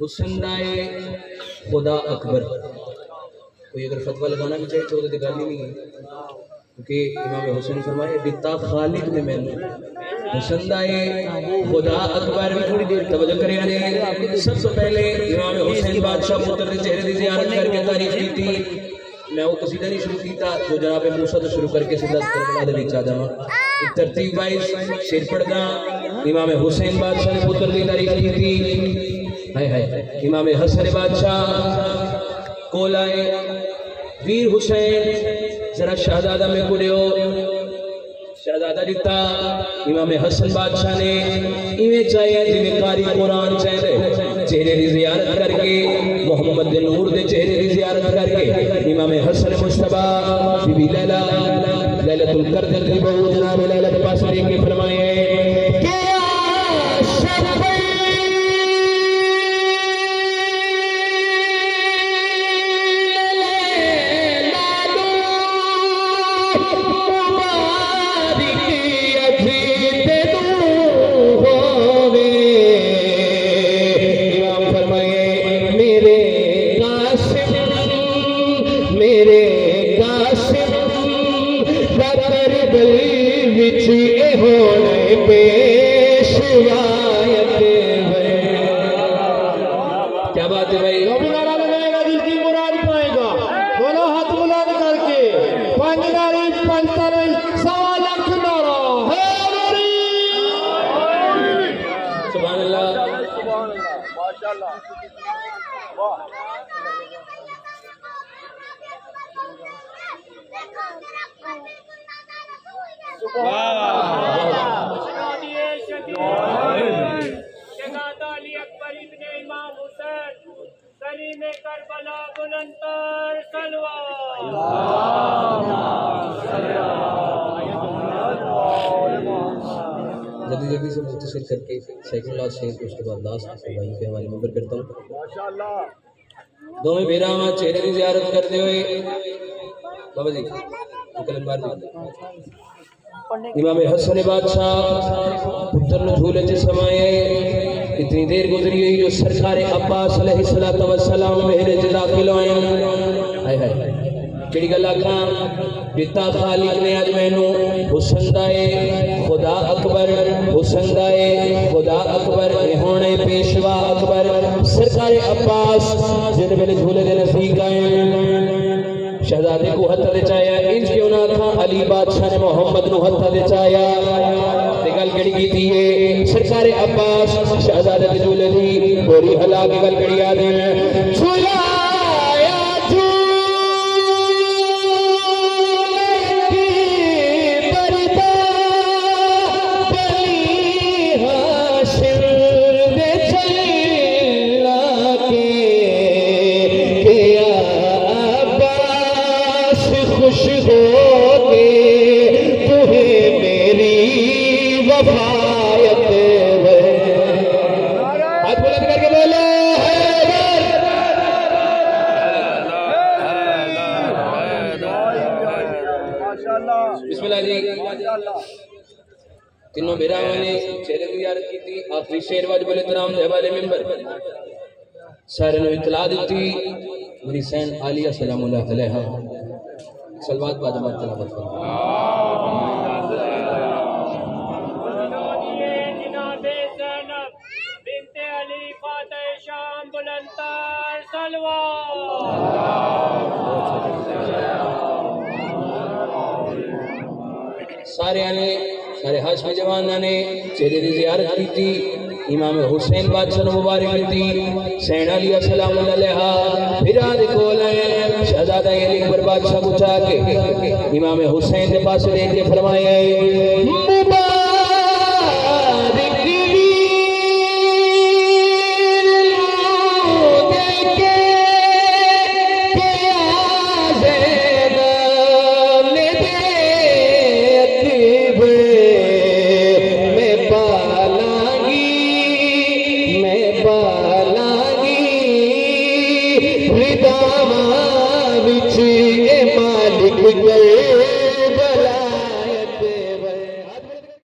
हुसैन खुदा अकबर कोई अगर फतवा लगाना भी चाहिए तो गल ही नहीं है, क्योंकि इमाम हुसैन फरमाए दिता खालिद ने मैंने हुसैन खुदा अकबर भी थोड़ी देर तवज्जो करें। सबसे पहले इमाम हुसैन बादशाह पुत्र के चेहरे की ज़ियारत करके तारीफ की थी। मैं वो कसीदा नहीं शुरू किया जो जनाब मूसा तो शुरू करके सीधा करबला दे विच आ जावां। एक तरतीब वाइज शेर पढ़दा इमाम हुसैन बादशाह ने पुत्र की तारीफ की थी। हाय हाय इमाम हसन बादशाह कोल आए वीर हुसैन जरा शहजादा में कुड़ियो शहजादा दिता इमाम हसन बादशाह ने इवें चाहिए जिवें कारी कुरान चाहिए चेहरे की ज़ियारत करके मोहम्मद दे नूर दे चेहरे की ज़ियारत करके इमाम हसन मुश्तबा बीबी लैला लैलतुल क़द्र की बहू जनाब लैला के पास लेके फरमाए कि क्या बात है भाई, दिल की मुराद पाएगा। दोनों हाथ बुलंद करके पंज नारी सवा लाख नारा है। सुभान अल्लाह माशाअल्लाह। जल्दी जल्दी से मुख्तसर करके सेकंड लास्ट शेर उसके बाद लास्ट भाई के हवाले मंबर करता हूँ। माशाअल्लाह दोवें बेरा चेहरे की ज़ियारत करते हुए बाबा जी इमाम हसन बादशाह पुत्र ने झूले च समाए। इतनी देर गुजरी हुई जो सरकार अब्बास अलैहिस्सलातु वस्सलाम मेरे च दाखिल होए। हाय हाय केड़ी गल आखां दिता खालिक ने अज मैनू हुसैन दाए खुदा अकबर हुसैन दाए खुदा अकबर होने पेशवा अकबर सरकार अब्बास जिन वेले झूले दे नज़दीक आए शहजादे को हत्था दे चाया। इंज क्यों ना था अली बादशाह ने मोहम्मद नु हत्था दे चाया ते गल केड़ी कीती है सरकार अब्बास शहजादे दे झूले दी बोरी हला के गल केड़ी आ दे झूला तीनों बेरावां ने चेहरे की ज़ियारत की थी। आखिरी शेर वाजिब एहतराम दे हवाले मिंबर सारे ने इतला दी मेरी सैन आलिया सलामुल्लाह अलैहा सलवात बाजमात तलावत सारे हाशमी जवाना ने चेहरे की ज़ियारत की थी। इमाम हुसैन बादशाह ने मुबारक दी सैन आलिया सलामुल्लाह अलैहा फिर आदि कोल आए शहजादा अली अकबर बादशाह को जाके इमाम हुसैन के पास देख के फरमाया मालिक